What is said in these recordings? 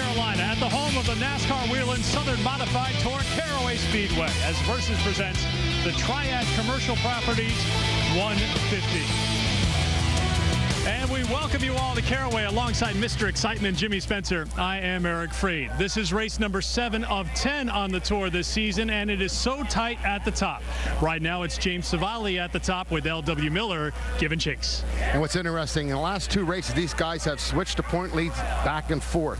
Carolina, at the home of the NASCAR Whelen Southern Modified Tour Caraway Speedway, as Versus presents the Triad Commercial Properties 150. And we welcome you all to Caraway alongside Mr. Excitement, Jimmy Spencer. I am Eric Freed. This is race number 7 of 10 on the tour this season, and it is so tight at the top. Right now, it's James Savali at the top with L.W. Miller giving chase. And what's interesting, in the last 2 races, these guys have switched to point leads back and forth.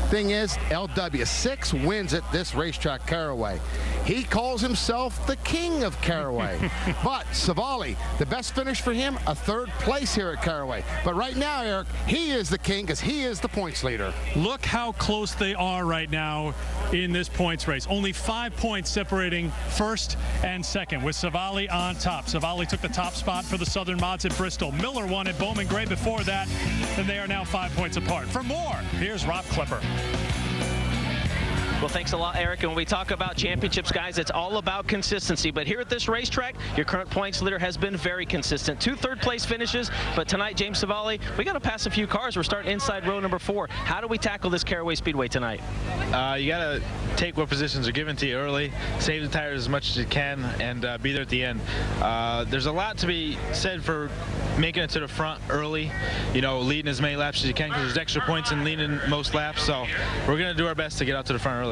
Thing is, L.W. 6 wins at this racetrack, Caraway. He calls himself the king of Caraway. But Savali, the best finish for him, a 3rd place here at Caraway. But right now, Eric, he is the king because he is the points leader. Look how close they are right now in this points race. Only 5 points separating first and second, with Savali on top. Savali took the top spot for the Southern Mods at Bristol. Miller won at Bowman Gray before that, and they are now 5 points apart. For more, here's Rob Clipper. Well, thanks a lot, Eric. And when we talk about championships, guys, it's all about consistency. But here at this racetrack, your current points leader has been very consistent. 2 third-place finishes. But tonight, James Savali, we got to pass a few cars. We're starting inside row number 4. How do we tackle this Caraway Speedway tonight? You got to take what positions are given to you early, save the tires as much as you can, and be there at the end. There's a lot to be said for making it to the front early, you know, leading as many laps as you can, because there's extra points in leading most laps. So we're going to do our best to get out to the front early.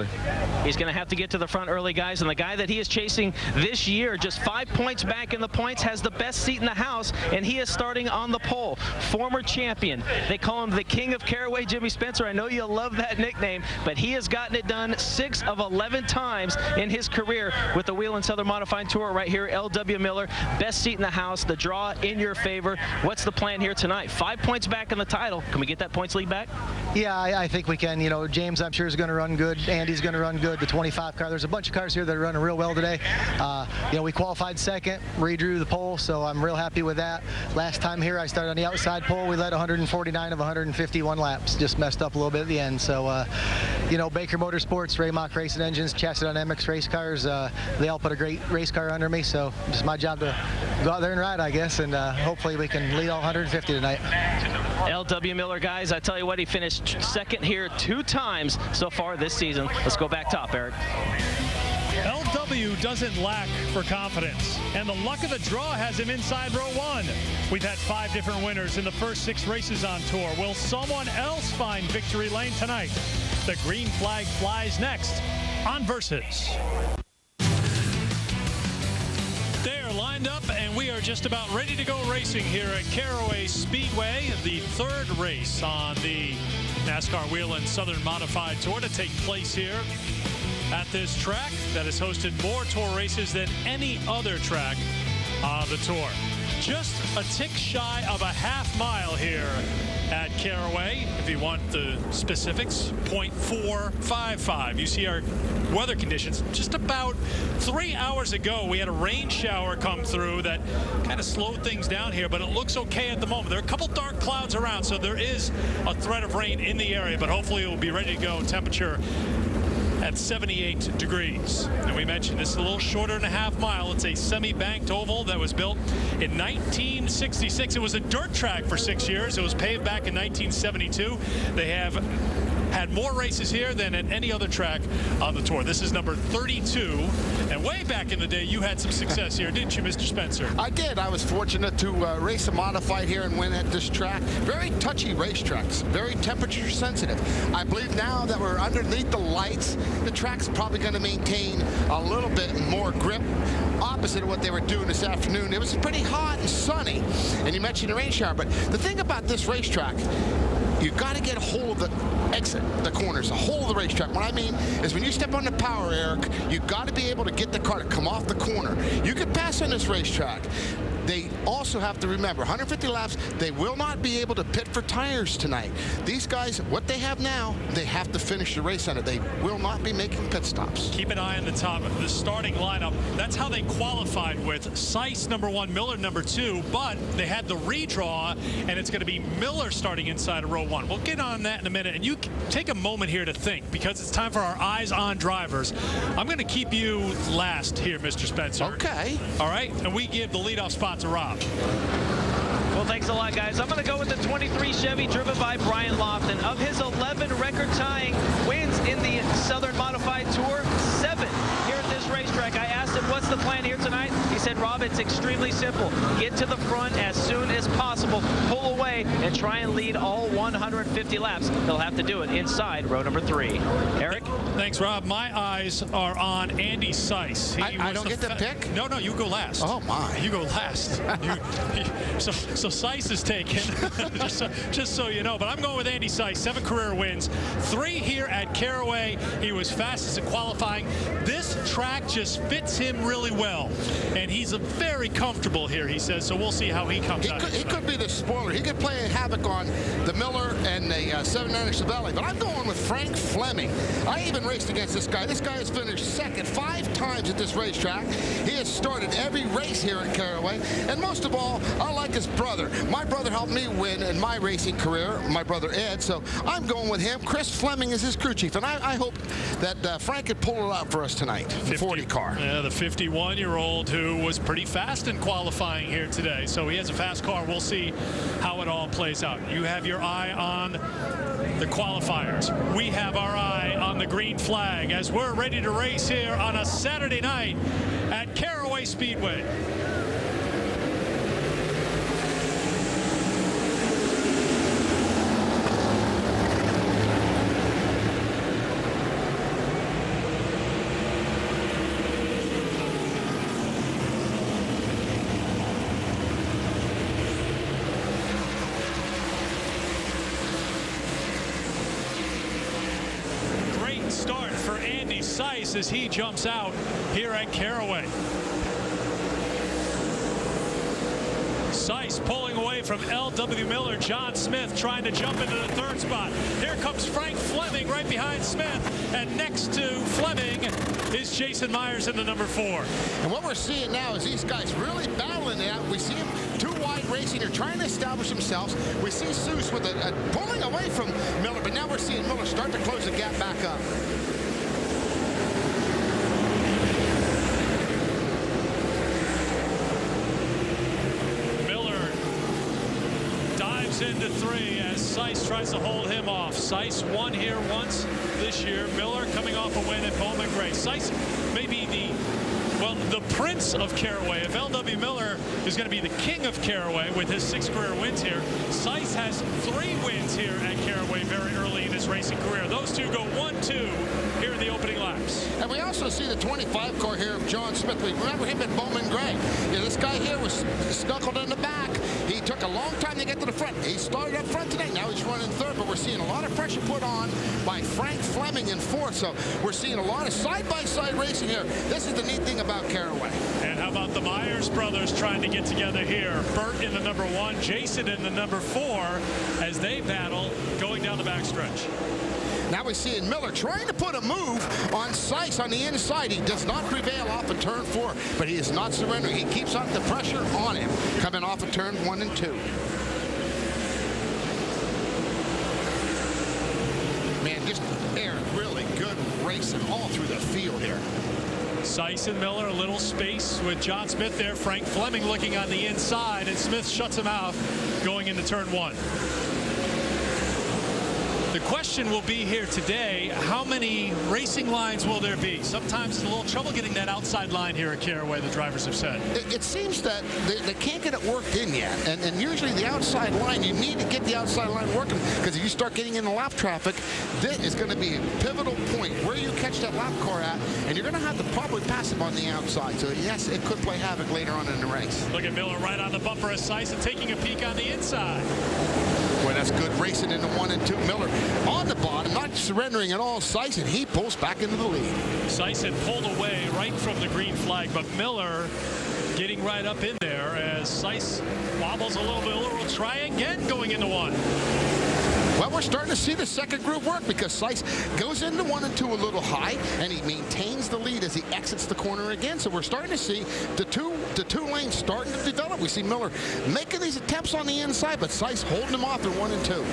He's going to have to get to the front early, guys, and the guy that he is chasing this year, just 5 points back in the points, has the best seat in the house, and he is starting on the pole. Former champion. They call him the king of Caraway, Jimmy Spencer. I know you love that nickname, but he has gotten it done 6 of 11 times in his career with the Whelen Southern Modified Tour right here. L.W. Miller, best seat in the house, the draw in your favor. What's the plan here tonight? 5 points back in the title. Can we get that points lead back? Yeah, I think we can. You know, James, I'm sure, is going to run good. Andy's going to run good. The 25 car. There's a bunch of cars here that are running real well today. You know, we qualified second, redrew the pole, so I'm real happy with that. Last time here, I started on the outside pole. We led 149 of 151 laps. Just messed up a little bit at the end. So, you know, Baker Motorsports, Raymock Racing Engines, Chassidon MX race cars, they all put a great race car under me. So, just my job to go out there and ride, I guess, and hopefully we can lead all 150 tonight. L.W. Miller, guys, I tell you what, he finished second here 2 times so far this season. Let's go back top, Eric. LW doesn't lack for confidence, and the luck of the draw has him inside row 1. We've had 5 different winners in the first 6 races on tour. Will someone else find victory lane tonight? The green flag flies next on Versus. They're lined up, and we are just about ready to go racing here at Caraway Speedway, the 3rd race on the NASCAR Whelen Southern Modified Tour to take place here at this track that has hosted more tour races than any other track on the tour. Just a tick shy of a half mile here at Caraway. If you want the specifics, 0.455. You see our weather conditions. Just about 3 hours ago, we had a rain shower come through that kind of slowed things down here, but it looks okay at the moment. There are a couple dark clouds around, so there is a threat of rain in the area, but hopefully it will be ready to go. Temperature at 78 degrees. And we mentioned this is a little shorter than a half mile. It's a semi-banked oval that was built in 1966. It was a dirt track for 6 years. It was paved back in 1972. They have had more races here than at any other track on the tour. This is number 32. And way back in the day, you had some success here, didn't you, Mr. Spencer? I did. I was fortunate to race a modified here and win at this track. Very touchy racetracks, very temperature sensitive. I believe now that we're underneath the lights, the track's probably going to maintain a little bit more grip, opposite of what they were doing this afternoon. It was pretty hot and sunny, and you mentioned the rain shower, but the thing about this racetrack, you've got to get a hold of the exit, the corners, a hold of the racetrack. What I mean is when you step on the power, Eric, you've got to be able to get the car to come off the corner. You can pass on this racetrack. They also have to remember, 150 laps, they will not be able to pit for tires tonight. These guys, what they have now, they have to finish the race on it. They will not be making pit stops. Keep an eye on the top of the starting lineup. That's how they qualified with Seiss number 1, Miller number 2, but they had the redraw, and it's going to be Miller starting inside of row 1. We'll get on that in a minute, and you take a moment here to think, because it's time for our eyes on drivers. I'm going to keep you last here, Mr. Spencer. Okay. All right, and we give the leadoff spot to Rob. Well, thanks a lot, guys. I'm going to go with the 23 Chevy driven by Brian Lofton. Of his 11 record-tying It's extremely simple. Get to the front as soon as possible, pull away, and try and lead all 150 laps. He'll have to do it inside row number 3. Eric? Thanks, Rob. My eyes are on Andy Seiss. I don't get to pick? No, you go last. Oh, my. You go last. So Seiss is taken, just so you know. But I'm going with Andy Seiss. 7 career wins, 3 here at Caraway. He was fastest in qualifying. This track just fits him really well, and he's very comfortable here, he says. So we'll see how he comes out. He could be the spoiler. He could play havoc on the Miller and the 7-9 Chevelle. But I'm going with Frank Fleming. I even raced against this guy. This guy has finished second 5 times at this racetrack. He has started every race here at Caraway. And most of all, I like his brother. My brother helped me win in my racing career, my brother Ed. So I'm going with him. Chris Fleming is his crew chief. And I hope that Frank could pull it out for us tonight, the 40 car. Yeah, the 51-year-old who was pretty fast in qualifying here today. So he has a fast car. We'll see how it all plays out. You have your eye on the qualifiers. We have our eye on the green flag as we're ready to race here on a Saturday night at Caraway Speedway. Start for Andy Seiss as he jumps out here at Caraway. Seiss pulling away from L.W. Miller. John Smith trying to jump into the 3rd spot. Here comes Frank Fleming right behind Smith, and next to Fleming is Jason Myers in the number 4. And what we're seeing now is these guys really battling it out. We see him too wide racing. They're trying to establish themselves. We see Seuss with a pulling away from Miller, but now we're seeing Miller start to close the gap back up. Into 3 as Seiss tries to hold him off. Seiss won here once this year. Miller coming off a win at Bowman Gray. Seiss may be the prince of Caraway. If L.W. Miller is going to be the king of Caraway with his 6 career wins here, Seiss has 3 wins here at Caraway very early in his racing career. Those two go 1-2 here in the opening laps. And we also see the 25 car here of John Smith. We remember him at Bowman Gray. Yeah, this guy here was snuggled in the back. He took a long time to get to the front. He started up front today. Now he's running 3rd, but we're seeing a lot of pressure put on by Frank Fleming in 4th. So we're seeing a lot of side-by-side racing here. This is the neat thing about Caraway. And how about the Myers brothers trying to get together here? Bert in the number 1, Jason in the number 4 as they battle going down the backstretch. Now we're seeing Miller trying to put a move on Seiss on the inside. He does not prevail off of turn 4, but he is not surrendering. He keeps on the pressure on him coming off of turn 1 and 2. Man, just really good racing all through the field here. Seiss and Miller, a little space with John Smith there. Frank Fleming looking on the inside, and Smith shuts him out going into turn 1. The question will be here today, how many racing lines will there be? Sometimes it's a little trouble getting that outside line here at Caraway, the drivers have said. It seems that they can't get it worked in yet. And usually the outside line, you need to get the outside line working, because if you start getting in the lap traffic, that is going to be a pivotal point where you catch that lap car at, and you're going to have to probably pass him on the outside. So yes, it could play havoc later on in the race. Look at Miller right on the bumper of Seiss and taking a peek on the inside. Boy, that's good racing into 1 and 2. Miller on the bottom, not surrendering at all. Seiss, and he pulls back into the lead. Seiss had pulled away right from the green flag, but Miller getting right up in there as Seiss wobbles a little bit. We'll try again going into 1. Well, we're starting to see the second group work, because Seiss goes into 1 and 2 a little high, and he maintains the lead as he exits the corner again. So we're starting to see the two lanes starting to develop. We see Miller making these attempts on the inside, but Seiss holding him off in 1 and 2.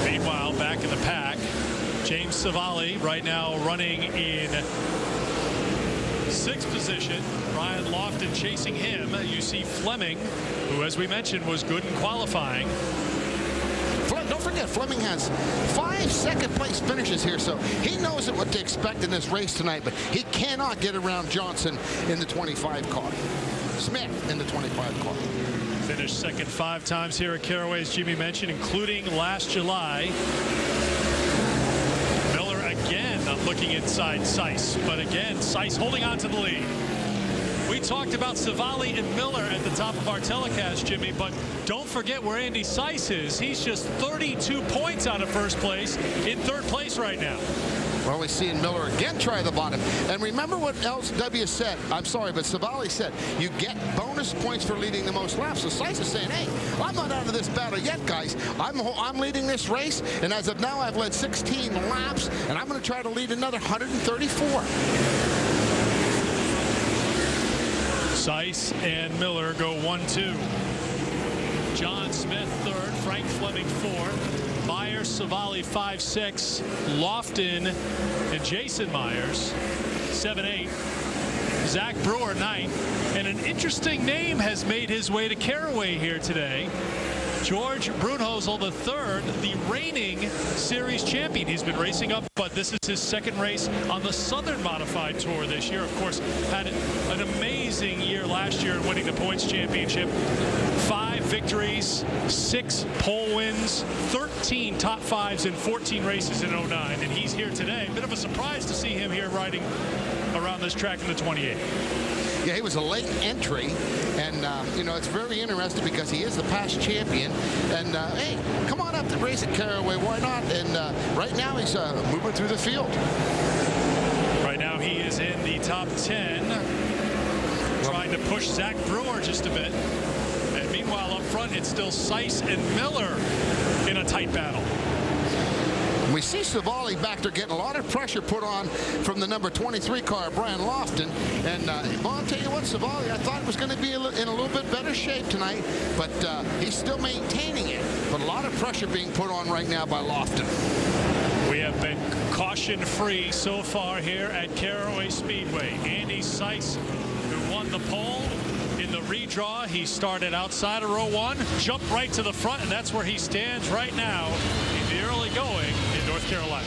Meanwhile, back in the pack, James Savali right now running in 6th position. Ryan Lofton chasing him. You see Fleming, who, as we mentioned, was good in qualifying. Don't forget, Fleming has 5 second-place finishes here, so he knows what to expect in this race tonight, but he cannot get around Johnson in the 25 car. Smith in the 25 car. Finished second 5 times here at Caraway, as Jimmy mentioned, including last July. Miller again looking inside Seiss, but again, Seiss holding on to the lead. We talked about Savali and Miller at the top of our telecast, Jimmy, but don't forget where Andy Seiss is. He's just 32 points out of first place, in third place right now. Well, we're seeing Miller again try the bottom. And remember what LW said. I'm sorry, but Savali said, you get bonus points for leading the most laps. So Seiss is saying, hey, I'm not out of this battle yet, guys. I'm leading this race, and as of now, I've led 16 laps, and I'm going to try to lead another 134. Seiss and Miller go 1-2. John Smith third, Frank Fleming fourth. Myers, Savali 5-6, Lofton and Jason Myers 7-8, Zach Brewer 9th, and an interesting name has made his way to Caraway here today. George Brunhosel III, the reigning series champion. He's been racing up, but this is his second race on the Southern Modified Tour this year. Of course, had an amazing year last year winning the points championship. 5 victories, 6 pole wins, 13 top 5s in 14 races in 09. And he's here today. A bit of a surprise to see him here riding around this track in the 28. Yeah, he was a late entry, and you know, it's very interesting because he is the past champion. And hey, come on up to race at Caraway, why not? And right now he's moving through the field. Right now he is in the top 10, trying to push Zach Brewer just a bit. And meanwhile up front, it's still Seiss and Miller in a tight battle. We see Savali back there getting a lot of pressure put on from the number 23 car, Brian Lofton. And well, I'll tell you what, Savali, I thought it was going to be in a little bit better shape tonight, but he's still maintaining it. But a lot of pressure being put on right now by Lofton. We have been caution-free so far here at Caraway Speedway. Andy Seiss, who won the pole in the redraw. He started outside of row 1, jumped right to the front, and that's where he stands right now in the early going in North Carolina.